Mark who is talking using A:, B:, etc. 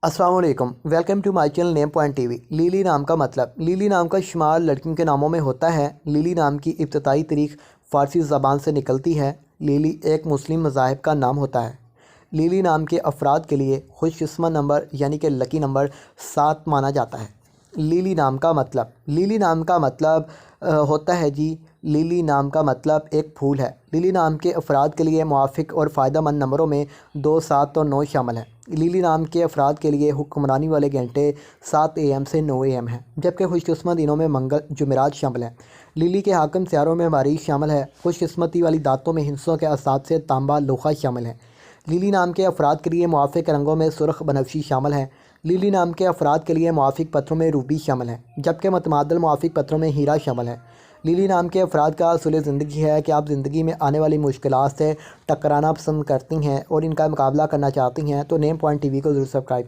A: अस्सलाम वालेकुम, welcome to my channel name point TV. Lily नाम का मतलब। लिली नाम का शुमार लड़कियों के नामों में होता है। लिली नाम की इब्तदाई तारीख फ़ारसी ज़बान से निकलती है। लिली एक मुस्लिम मज़ाहिब का नाम होता है। लिली नाम के अफराद के लिए खुशकिस्मत नंबर यानी कि लकी नंबर 7 माना जाता है। लिली नाम का मतलब। लिली नाम का मतलब होता है जी, लिली नाम का मतलब एक फूल है। लिली नाम के अफराद के लिए मुआफ़िक और फ़ायदेमंद नंबरों में 2, 7 और 9 शामिल हैं। लिली नाम के अफराद के लिए हुक्मरानी वाले घंटे 7 AM से 9 AM हैं, जबकि खुशकिस्मत दिनों में मंगल जुमेरात शामिल हैं। लिली के हाकिम सियारों में मरीज़ शामिल है। खुशकिस्मती वाली दांतों में हिंसों के असाद से तांबा लोहा शामिल है। लिली नाम के अफराद के लिए मुआफ़िक रंगों में सुर्ख बनफशी शामिल है। लिली नाम के अफराद के लिए मुआफ़िक पत्थरों में रूबी शामिल है, जबकि मतमादल मुआफ़िक पत्थरों में हीरा शामिल है। लिली नाम के अफराद का असूल ज़िंदगी है कि आप ज़िंदगी में आने वाली मुश्किलात से टकराना पसंद करती हैं और इनका मुकाबला करना चाहती हैं, तो नेम पॉइंट टीवी को ज़रूर सब्सक्राइब